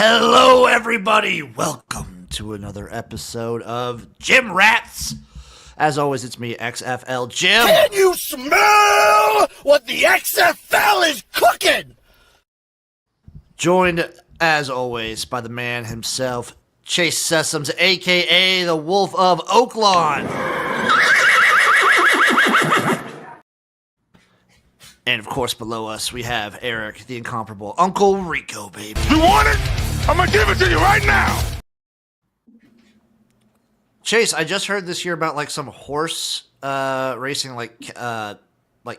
Hello, everybody. Welcome to another episode of Jim Rats. As always, it's me, XFL Jim. Can you smell what the XFL is cooking? Joined, as always, by the man himself, Chase Sessoms, a.k.a. the Wolf of Oaklawn. And, of course, below us, we have Eric, the incomparable Uncle Rico, baby. You want it? I'm going to give it to you right now. Chase, I just heard this year about, some horse racing,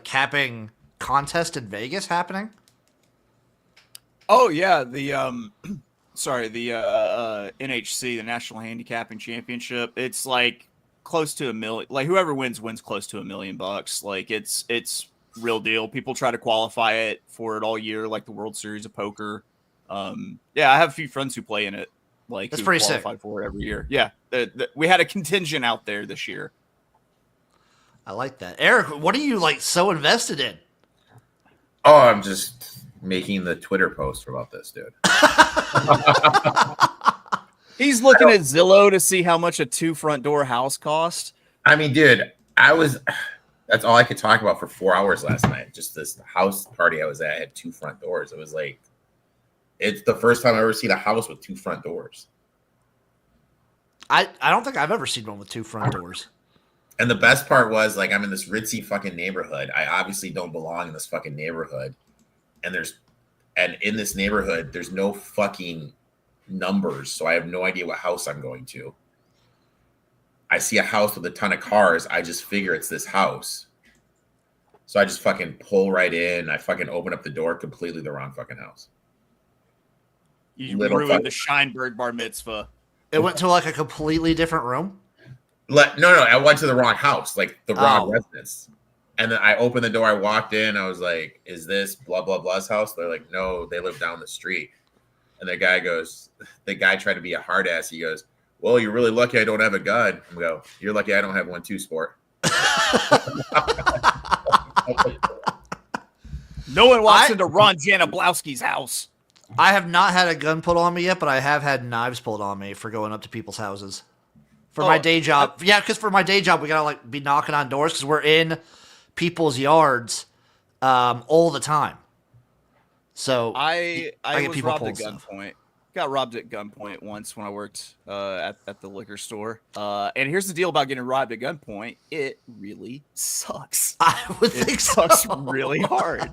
capping contest in Vegas happening. Oh, yeah, the NHC, the National Handicapping Championship. It's, close to $1 million. Whoever wins close to $1 million. It's real deal. People try to qualify it for it all year, like the World Series of Poker. I have a few friends who play in it. That's who pretty qualify sick for it every year. Yeah, we had a contingent out there this year. I like that. Eric, what are you so invested in? Oh, I'm just making the Twitter post about this, dude. He's looking at Zillow to see how much a 2 front door house cost. I mean, dude, that's all I could talk about for 4 hours last night. Just this house party I was at had 2 front doors. It was it's the first time I've ever seen a house with 2 front doors. I don't think I've ever seen one with 2 front doors. And the best part was, I'm in this ritzy fucking neighborhood. I obviously don't belong in this fucking neighborhood. And in this neighborhood, there's no fucking numbers. So I have no idea what house I'm going to. I see a house with a ton of cars. I just figure it's this house. So I just fucking pull right in. I fucking open up the door, completely the wrong fucking house. You ruined the Scheinberg bar mitzvah. It went to a completely different room? No, I went to the wrong house, the wrong residence. And then I opened the door, I walked in, I was like, is this blah, blah, blah's house? They're like, no, they live down the street. And the guy tried to be a hard ass. He goes, well, you're really lucky I don't have a gun. I go, you're lucky I don't have one too, sport. No one walks into Ron Janoblowski's house. I have not had a gun put on me yet, but I have had knives pulled on me for going up to people's houses. For my day job. Because for my day job, we got to be knocking on doors because we're in people's yards all the time. So I get was people robbed at stuff. gunpoint. Got robbed at gunpoint once when I worked at the liquor store. And here's the deal about getting robbed at gunpoint. It really sucks. I would think so. It sucks really hard.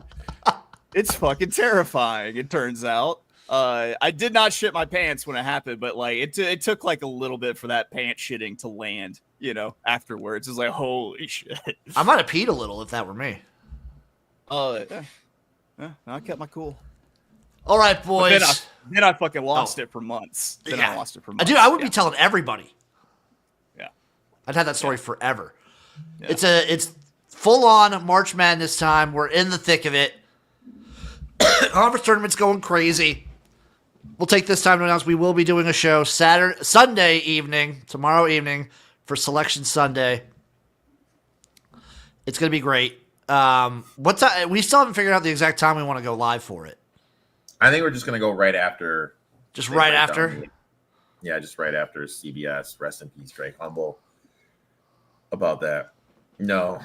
It's fucking terrifying, it turns out. I did not shit my pants when it happened, but it took a little bit for that pants shitting to land, afterwards. It's holy shit. I might have peed a little if that were me. I kept my cool. All right, boys. Then I fucking lost it for months. I lost it for months. Dude, I would be telling everybody. Yeah. I'd had that story forever. Yeah. It's full on March Madness time. We're in the thick of it. Conference tournament's going crazy. We'll take this time to announce we will be doing a show Sunday evening, tomorrow evening, for Selection Sunday. It's going to be great. We still haven't figured out the exact time we want to go live for it. I think we're just going to go right after. Just right after? Yeah, just right after CBS. Rest in peace, Drake Humble. About that. No.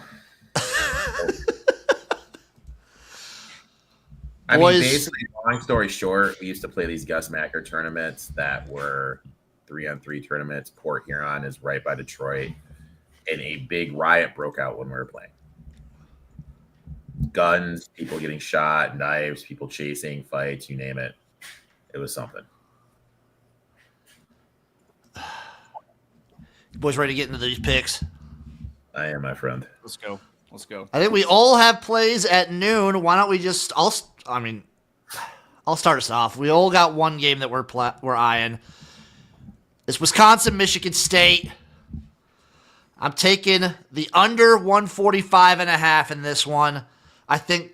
I mean, basically, long story short, we used to play these Gus Macker tournaments that were 3-on-3 tournaments. Port Huron is right by Detroit. And a big riot broke out when we were playing. Guns, people getting shot, knives, people chasing, fights, you name it. It was something. You boys ready to get into these picks? I am, my friend. Let's go. I think we all have plays at noon. Why don't we just... I'll start us off. We all got one game that we're eyeing. It's Wisconsin-Michigan State. I'm taking the under 145.5 in this one. I think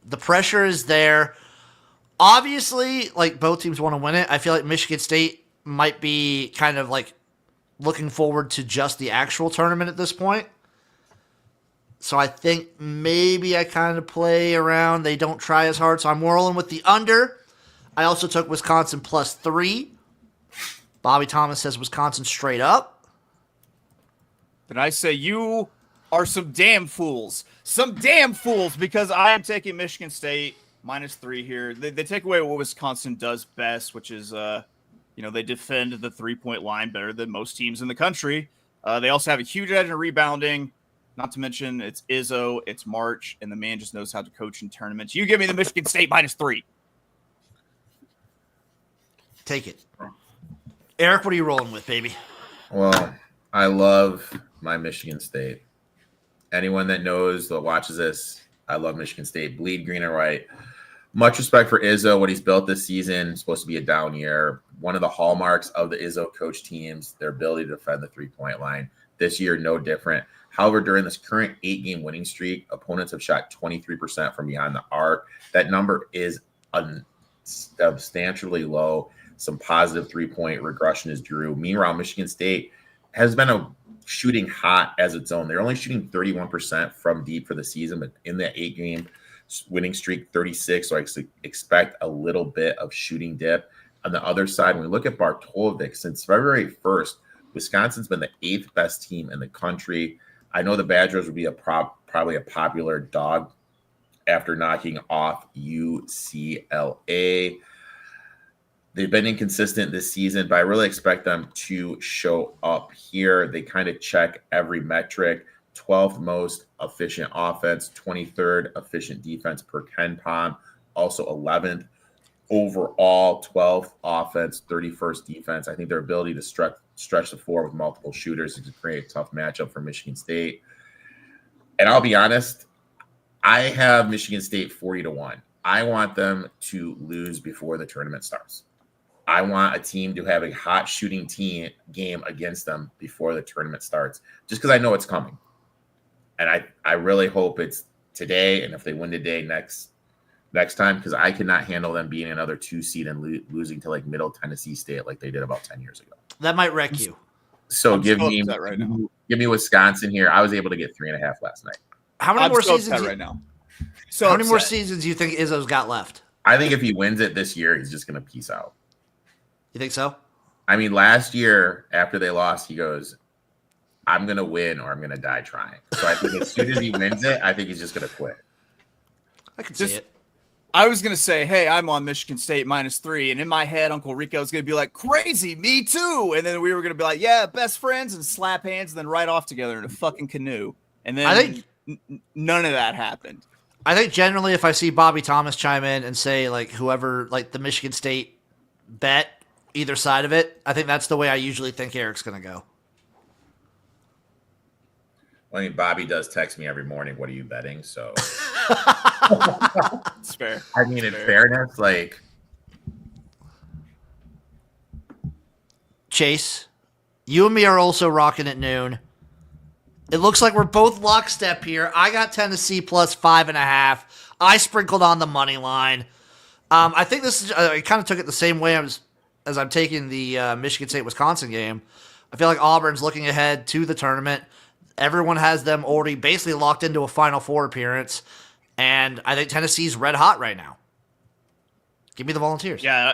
the pressure is there. Obviously, both teams want to win it. I feel like Michigan State might be kind of looking forward to just the actual tournament at this point. So I think maybe I kind of play around. They don't try as hard. So I'm rolling with the under. I also took Wisconsin +3. Bobby Thomas says Wisconsin straight up. Then I say you are some damn fools. Some damn fools, because I am taking Michigan State -3 here. They take away what Wisconsin does best, which is, they defend the 3-point line better than most teams in the country. They also have a huge edge in rebounding. Not to mention it's Izzo, it's March, and the man just knows how to coach in tournaments. You give me the Michigan State -3. Take it. Eric, what are you rolling with, baby? Well, I love my Michigan State. Anyone that knows, that watches this, I love Michigan State. Bleed green and white. Much respect for Izzo, what he's built this season. It's supposed to be a down year. One of the hallmarks of the Izzo coach teams, their ability to defend the 3-point line. This year, no different. However, during this current 8-game winning streak, opponents have shot 23% from beyond the arc. That number is substantially low. Some positive 3-point regression is drew. Meanwhile, Michigan State has been shooting hot as its own. They're only shooting 31% from deep for the season, but in that 8-game winning streak, 36. So I expect a little bit of shooting dip. On the other side, when we look at Bartolovic, since February 1st, Wisconsin's been the 8th best team in the country. I know the Badgers would be probably a popular dog after knocking off UCLA. They've been inconsistent this season, but I really expect them to show up here. They kind of check every metric. 12th most efficient offense, 23rd efficient defense per KenPom, also 11th overall, 12th offense, 31st defense. I think their ability to stretch the floor with multiple shooters is to create a tough matchup for Michigan State. And I'll be honest, I have Michigan State 40-1. I want them to lose before the tournament starts. I want a team to have a hot shooting game against them before the tournament starts, just because I know it's coming. And I really hope it's today, and if they win today, next time, because I cannot handle them being another 2 seed and losing to like Middle Tennessee State like they did about 10 years ago. That might wreck you. So give me Wisconsin here. I was able to get 3.5 last night. How many more seasons right now? How many more seasons do you think Izzo's got left? I think if he wins it this year, he's just going to peace out. You think so? I mean, last year after they lost, he goes, I'm going to win or I'm going to die trying. So I think as soon as he wins it, I think he's just going to quit. I can see it. I was going to say, hey, I'm on Michigan State -3. And in my head, Uncle Rico is going to be like, crazy, me too. And then we were going to be like, yeah, best friends, and slap hands and then ride off together in a fucking canoe. And then I think none of that happened. I think generally if I see Bobby Thomas chime in and say like whoever, like the Michigan State bet, either side of it, I think that's the way I usually think Eric's going to go. Well, I mean, Bobby does text me every morning, what are you betting? So It's fair. I mean, in fairness, like Chase, you and me are also rocking at noon. It looks like we're both lockstep here. I got Tennessee +5.5. I sprinkled on the money line. I think this is. I kind of took it the same way as I'm taking the Michigan State-Wisconsin game. I feel like Auburn's looking ahead to the tournament. Everyone has them already basically locked into a Final Four appearance, and I think Tennessee's red hot right now. Give me the Volunteers. Yeah,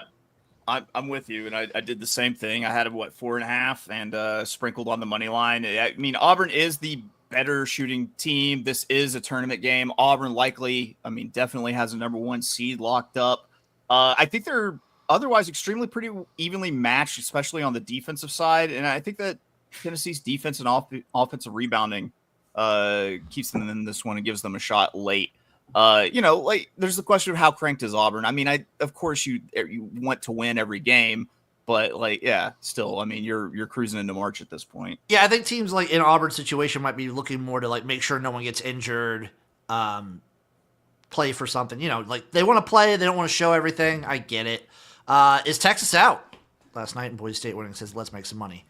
I'm with you, and I did the same thing. I had 4.5 and sprinkled on the money line. I mean, Auburn is the better shooting team. This is a tournament game. Auburn likely, definitely has a number 1 seed locked up. I think they're otherwise extremely pretty evenly matched, especially on the defensive side. And I think that Tennessee's defense and offensive rebounding keeps them in this one and gives them a shot late. There's the question of how cranked is Auburn. I mean, of course you want to win every game, but still, you're cruising into March at this point. Yeah, I think teams like in Auburn's situation might be looking more to like make sure no one gets injured, play for something. Like they want to play, they don't want to show everything. I get it. Is Texas out last night in Boise State winning? Says let's make some money.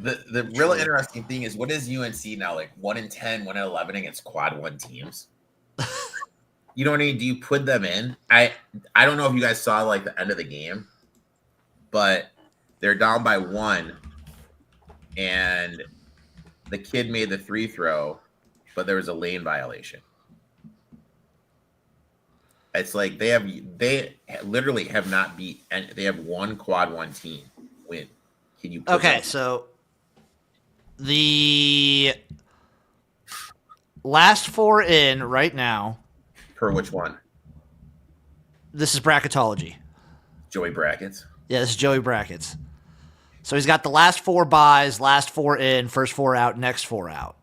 The real interesting thing is, what is UNC now? Like 1-10, 1-11 against quad 1 teams. You know what I mean? Do you put them in? I don't know if you guys saw like the end of the game, but they're down by 1, and the kid made the free throw, but there was a lane violation. It's like they literally have not beat, and they have one quad one team win. Can you? Okay, so the last 4 in right now. Per which one? This is bracketology. Joey Brackets. Yeah, this is Joey Brackets. So he's got the last 4 buys, last 4 in, first 4 out, next 4 out.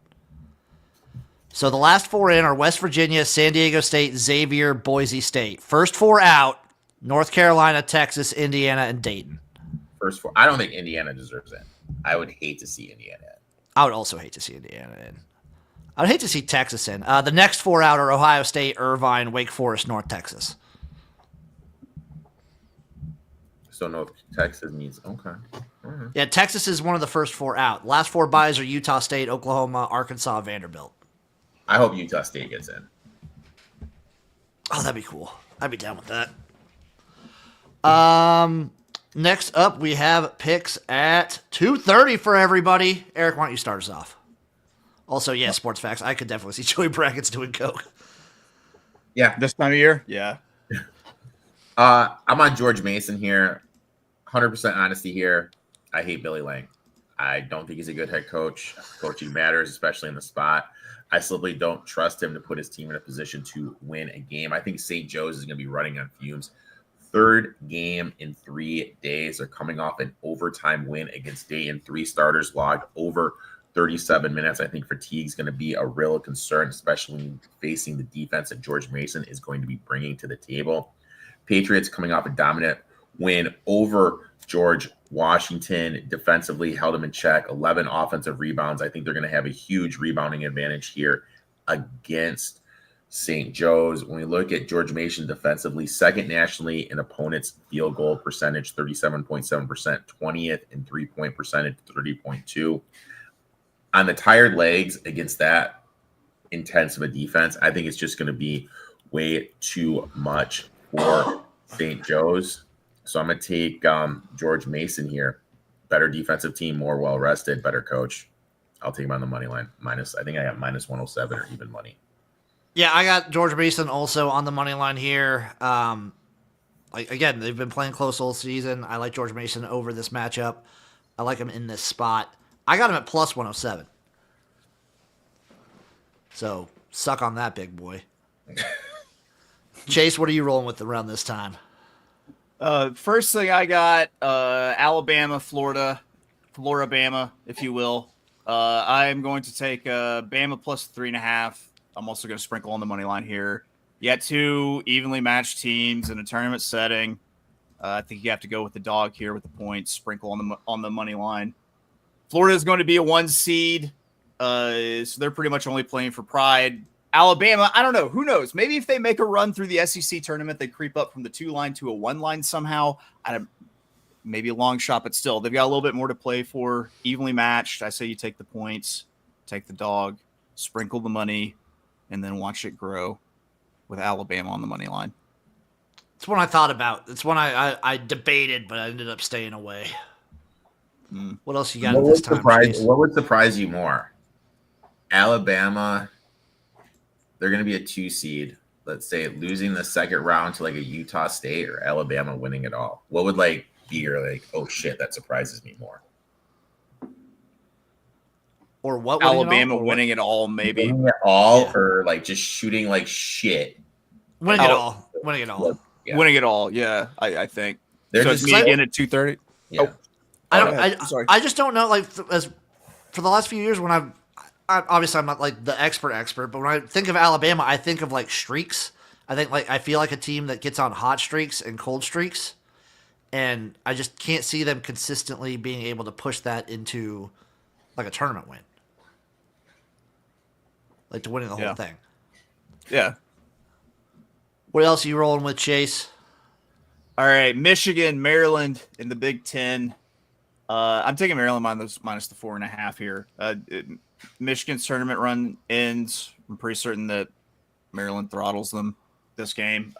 So the last 4 in are West Virginia, San Diego State, Xavier, Boise State. First 4 out, North Carolina, Texas, Indiana, and Dayton. First 4. I don't think Indiana deserves it. I would hate to see Indiana in. I would also hate to see Indiana in. I would hate to see Texas in. The next 4 out are Ohio State, Irvine, Wake Forest, North Texas. So North Texas needs okay. Right. Yeah, Texas is one of the first 4 out. Last 4 buys are Utah State, Oklahoma, Arkansas, Vanderbilt. I hope Utah State gets in. Oh, that'd be cool. I'd be down with that. Next up, we have picks at 2:30 for everybody. Eric, why don't you start us off? Also, yeah, sports facts. I could definitely see Joey Brackets doing coke. Yeah, This time of year? Yeah. I'm on George Mason here. 100% honesty here. I hate Billy Lang. I don't think he's a good head coach. Coaching matters, especially in the spot. I simply don't trust him to put his team in a position to win a game. I think St. Joe's is going to be running on fumes. 3rd game in 3 days. They're coming off an overtime win against Dayton. 3 starters logged over 37 minutes. I think fatigue is going to be a real concern, especially facing the defense that George Mason is going to be bringing to the table. Patriots coming off a dominant win over George Washington. Defensively held them in check. 11 offensive rebounds. I think they're going to have a huge rebounding advantage here against St. Joe's. When we look at George Mason defensively, 2nd nationally in opponents' field goal percentage, 37.7%, 20th in 3-point percentage, 30.2. On the tired legs against that intense of a defense, I think it's just going to be way too much for St. Joe's. So I'm going to take George Mason here. Better defensive team, more well-rested, better coach. I'll take him on the money line. I think I got minus 107 or even money. Yeah, I got George Mason also on the money line here. Again, they've been playing close all season. I like George Mason over this matchup. I like him in this spot. I got him at plus 107. So, suck on that, big boy. Chase, what are you rolling with around this time? First thing I got, Alabama, Florida, Bama, if you will. I am going to take Bama plus 3.5. I'm also going to sprinkle on the money line here. You got 2 evenly matched teams in a tournament setting. I think you have to go with the dog here with the points. Sprinkle on the money line. Florida is going to be a 1 seed, so they're pretty much only playing for pride. Alabama, I don't know. Who knows? Maybe if they make a run through the SEC tournament, they creep up from the 2 line to a 1 line somehow. Maybe a long shot, but still, they've got a little bit more to play for. Evenly matched. I say you take the points, take the dog, sprinkle the money, and then watch it grow with Alabama on the money line. It's one I thought about. It's one I debated, but I ended up staying away. What else you got at this time? What would surprise you more? Alabama, they're going to be a 2 seed. Let's say losing the 2nd round to like a Utah State, or Alabama winning it all. What would be your oh shit, that surprises me more? Or what? Alabama winning it all, maybe. Winning it all, or just shooting like shit. Winning it all. Winning it all. Yeah. Winning it all, yeah, I think. They're so just it's me again at 2:30. Yeah. I just don't know. As for the last few years, when I'm obviously I'm not like the expert, but when I think of Alabama, I think of like streaks. I think I feel like a team that gets on hot streaks and cold streaks, and I just can't see them consistently being able to push that into like a tournament win, like to winning the whole thing. Yeah. What else are you rolling with, Chase? All right, Michigan, Maryland in the Big Ten. I'm taking Maryland minus the 4.5 here. Michigan's tournament run ends. I'm pretty certain that Maryland throttles them this game.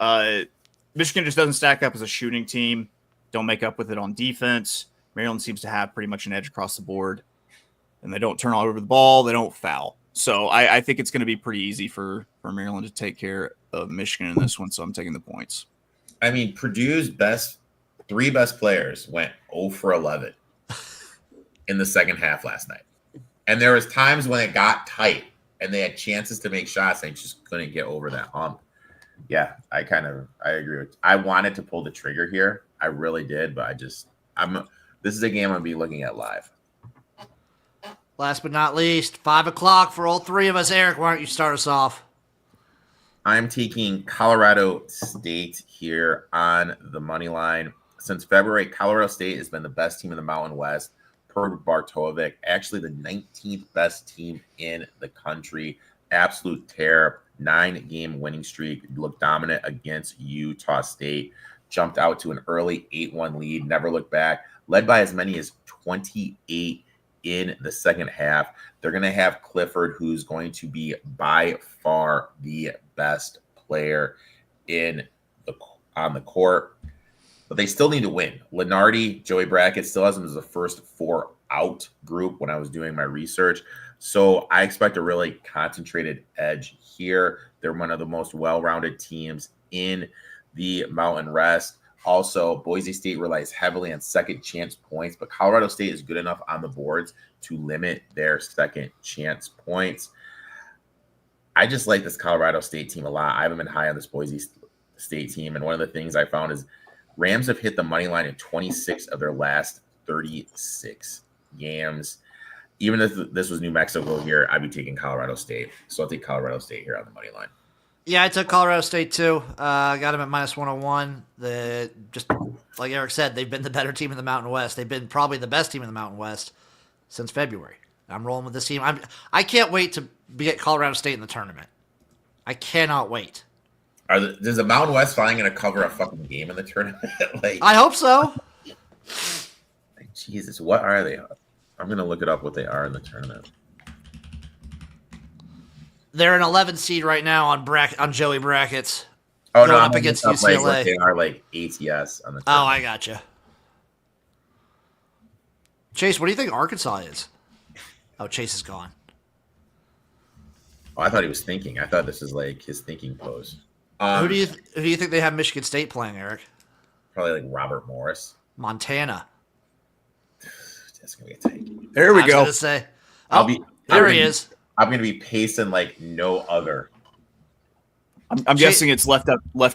Michigan just doesn't stack up as a shooting team. Don't make up with it on defense. Maryland seems to have pretty much an edge across the board. And they don't turn all over the ball. They don't foul. So I think it's going to be pretty easy for Maryland to take care of Michigan in this one. So I'm taking the points. I mean, Purdue's three best players went 0 for 11 in the second half last night. And there was times when it got tight and they had chances to make shots and they just couldn't get over that hump. Yeah, I agree with you. I wanted to pull the trigger here. I really did, but this is a game I'm going to be looking at live. Last but not least, 5 o'clock for all three of us. Eric, why don't you start us off? I'm taking Colorado State here on the money line. Since February, Colorado State has been the best team in the Mountain West per Bartovic. Actually, the 19th best team in the country. Absolute tear. 9-game winning streak. Looked dominant against Utah State. Jumped out to an early 8-1 lead. Never looked back. Led by as many as 28 in the second half. They're going to have Clifford, who's going to be by far the best player on the court. But they still need to win. Lenardi, Joey Brackett still has them as the first 4 out group when I was doing my research. So I expect a really concentrated edge here. They're one of the most well-rounded teams in the Mountain West. Also, Boise State relies heavily on second chance points, but Colorado State is good enough on the boards to limit their second chance points. I just like this Colorado State team a lot. I haven't been high on this Boise State team, and one of the things I found is Rams have hit the money line in 26 of their last 36 games. Even if this was New Mexico here, I'd be taking Colorado State. So I'll take Colorado State here on the money line. Yeah, I took Colorado State too. I got them at minus 101. Just like Eric said, they've been the better team in the Mountain West. They've been probably the best team in the Mountain West since February. I'm rolling with this team. I can't wait to get Colorado State in the tournament. I cannot wait. Is the Mountain West finally going to cover a fucking game in the tournament? I hope so. Jesus, what are they? I'm going to look it up what they are in the tournament. They're an 11 seed right now on Joey Brackets. Oh, going no, up against UCLA. Like they are like ATS on the tournament. Oh, I gotcha. Chase, what do you think Arkansas is? Oh, Chase is gone. Oh, I thought he was thinking. I thought this is like his thinking pose. Who do you think they have Michigan State playing, Eric? Probably like Robert Morris. Montana. That's gonna be a take. There we go. I was gonna say, there he is. I'm gonna be pacing like no other. I'm guessing it's left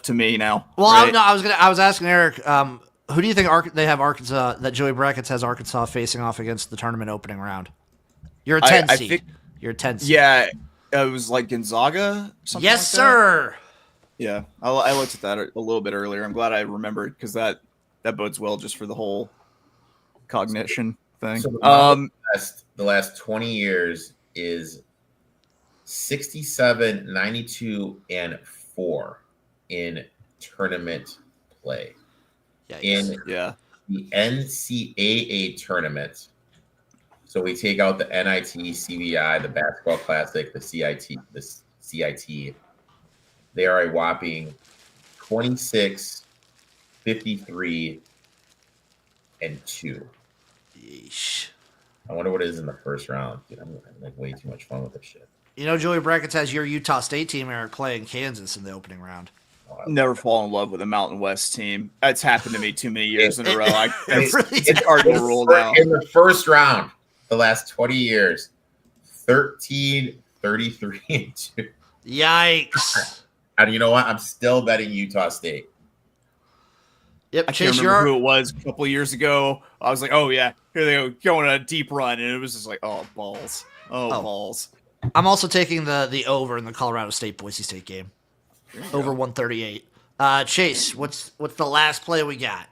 to me now. Well, right? I was asking Eric, who do you think they have Arkansas, that Joey Brackets has Arkansas facing off against the tournament opening round? You're a 10 seed. You're a 10 seed. Yeah, it was like Gonzaga. Something yes, like that. sir. Yeah, I looked at that a little bit earlier. I'm glad I remembered because that bodes well just for the whole cognition thing. So the last 20 years is 67, 92, and 4 in tournament play. Yikes. In the NCAA tournament, so we take out the NIT, CBI, the Basketball Classic, the CIT. They are a whopping 26, 53, and 2. Yeesh. I wonder what it is in the first round. Dude, I'm having like way too much fun with this shit. You know, Joey Brackets has your Utah State team, Eric, playing Kansas in the opening round. Never fall in love with a Mountain West team. That's happened to me too many years in a row. It's hard to rule now. In the first round, the last 20 years, 13, 33, and 2. Yikes. And you know what? I'm still betting Utah State. Yep, I can't remember who it was a couple of years ago. I was like, oh, yeah, here they go, going on a deep run. And it was just like, oh, balls. Balls. I'm also taking the over in the Colorado State Boise State game. Over 138. Chase, what's the last play we got?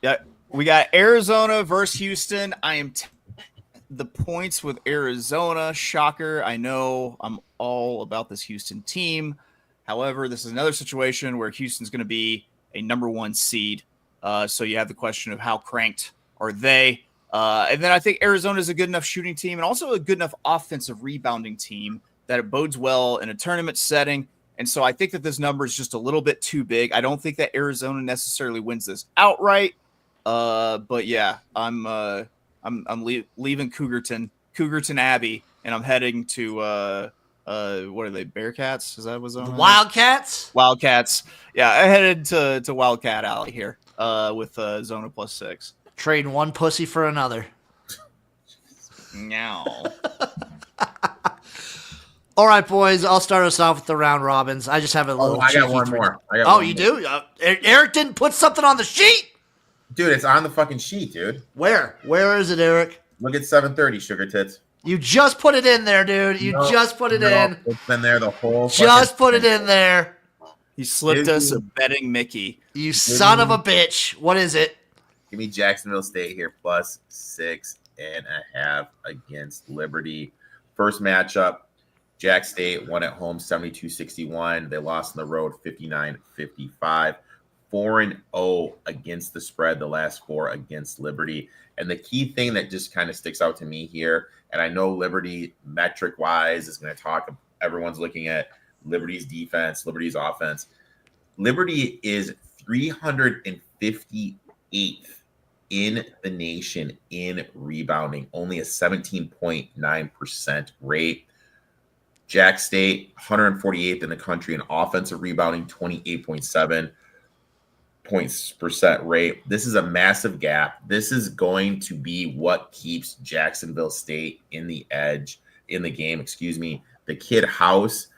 Yeah, we got Arizona versus Houston. I am the points with Arizona. Shocker. I know I'm all about this Houston team. However, this is another situation where Houston's going to be a number 1 seed. So you have the question of how cranked are they? And then I think Arizona is a good enough shooting team and also a good enough offensive rebounding team that it bodes well in a tournament setting. And so I think that this number is just a little bit too big. I don't think that Arizona necessarily wins this outright. But yeah, I'm leaving Cougarton Abbey and I'm heading to what are they? Bearcats? Is that what's on? The Wildcats? Wildcats. Yeah, I headed to Wildcat Alley here with Zona +6. Trading one pussy for another. Meow. All right, boys. I'll start us off with the round robins. I just have a little. I got cheeky one three- more. Oh, you do? Eric didn't put something on the sheet. Dude, it's on the fucking sheet, dude. Where? Where is it, Eric? Look at 7:30, sugar tits. You just put it in there, dude. You just put it in. It's been there the whole. Just put it in there. He slipped us a betting Mickey. You son of a bitch. What is it? Give me Jacksonville State here +6.5 against Liberty. First matchup, Jack State won at home 72-61. They lost on the road 59-55. 4-0 against the spread, the last 4 against Liberty. And the key thing that just kind of sticks out to me here, and I know Liberty metric-wise is going to talk, everyone's looking at Liberty's defense, Liberty's offense. Liberty is 358th in the nation in rebounding, only a 17.9% rate. Jack State, 148th in the country in offensive rebounding, 28.7% rate. This is a massive gap. This is going to be what keeps Jacksonville State in the game. The Kid House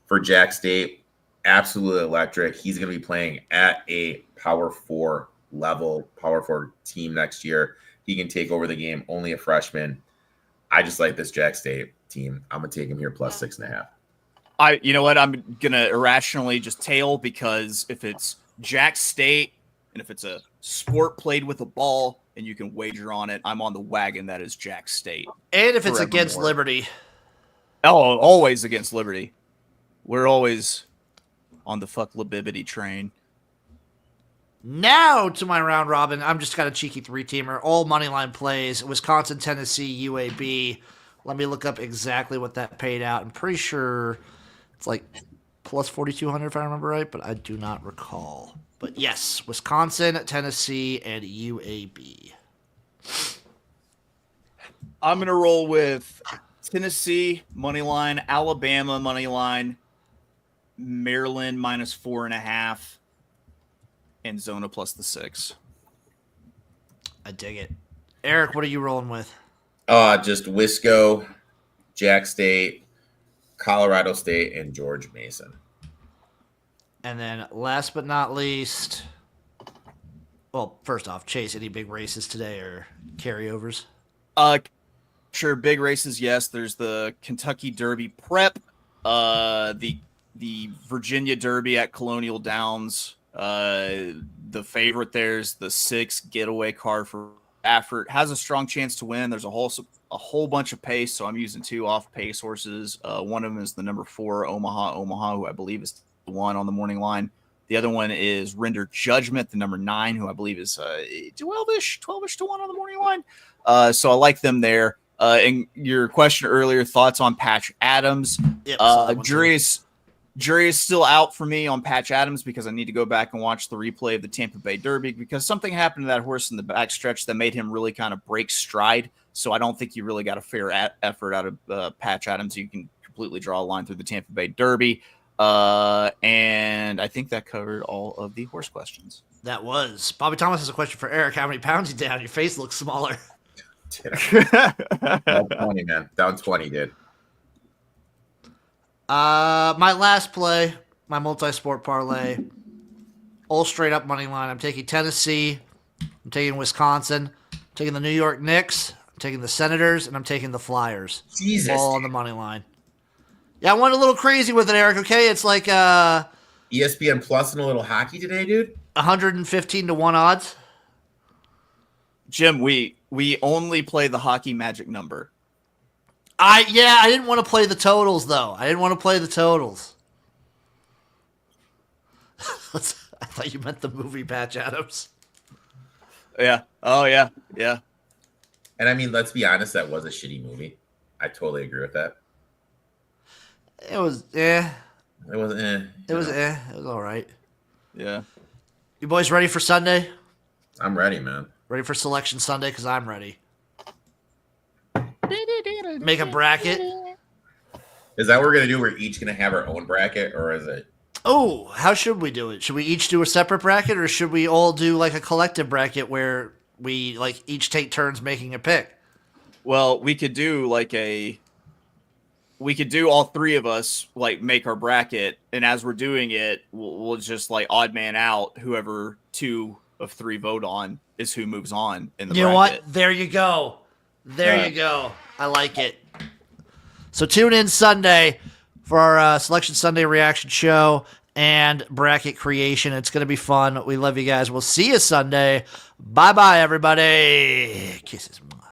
for Jack State, absolutely electric. He's going to be playing at a Power 4 level, Power 4 team next year. He can take over the game, only a freshman. I just like this Jack State team. I'm going to take him here +6.5. You know what? I'm going to irrationally just tail, because if it's Jack State and if it's a sport played with a ball and you can wager on it, I'm on the wagon that is Jack State. And if it's against Liberty. Oh, always against Liberty. We're always on the fuck libibity train. Now to my round robin. I'm just got a cheeky 3-teamer. All moneyline plays. Wisconsin, Tennessee, UAB. Let me look up exactly what that paid out. I'm pretty sure it's like plus 4,200 if I remember right, but I do not recall. But yes, Wisconsin, Tennessee, and UAB. I'm going to roll with Tennessee moneyline, Alabama moneyline, Maryland -4.5, and Zona +6. I dig it. Eric, what are you rolling with? Just Wisco, Jack State, Colorado State, and George Mason. And then last but not least, well, first off, Chase, any big races today or carryovers? Sure, big races, yes. There's the Kentucky Derby Prep, the Virginia Derby at Colonial Downs. The favorite there's the 6 getaway car for Afford. Has a strong chance to win. There's a whole bunch of pace, so I'm using 2 off-pace horses. One of them is the number 4, Omaha, who I believe is the 1 on the morning line. The other one is Render Judgment, the number 9, who I believe is 12-ish to 1 on the morning line. So I like them there. And your question earlier, thoughts on Patch Adams. Yep, jury is still out for me on Patch Adams, because I need to go back and watch the replay of the Tampa Bay Derby, because something happened to that horse in the backstretch that made him really kind of break stride. So I don't think you really got a fair effort out of Patch Adams. You can completely draw a line through the Tampa Bay Derby. And I think that covered all of the horse questions. That was. Bobby Thomas has a question for Eric. How many pounds you down? Your face looks smaller. Down 20, man. Down 20, dude. My last play, my multi-sport parlay, all straight up money line. I'm taking Tennessee. I'm taking Wisconsin. I'm taking the New York Knicks. I'm taking the Senators, and I'm taking the Flyers. Jesus. All on the money line. Yeah, I went a little crazy with it, Eric. Okay, it's like ESPN Plus and a little hockey today, dude. 115 to 1 odds. Jim, we only play the hockey magic number. I didn't want to play the totals though. I didn't want to play the totals. I thought you meant the movie Patch Adams. Yeah. Oh yeah. Yeah. And I mean, let's be honest, that was a shitty movie. I totally agree with that. It was It was It was all right. Yeah. You boys ready for Sunday? I'm ready, man. Ready for Selection Sunday? Because I'm ready. Make a bracket. Is that what we're gonna do? We're each gonna have our own bracket, or is it? Oh, how should we do it? Should we each do a separate bracket, or should we all do like a collective bracket where we like each take turns making a pick? Well, we could do all three of us like make our bracket, and as we're doing it, we'll just like odd man out. Whoever 2 of 3 vote on is who moves on in the You know bracket. what? There you go. There you go. I like it. So tune in Sunday for our Selection Sunday reaction show and bracket creation. It's going to be fun. We love you guys. We'll see you Sunday. Bye-bye, everybody. Kisses.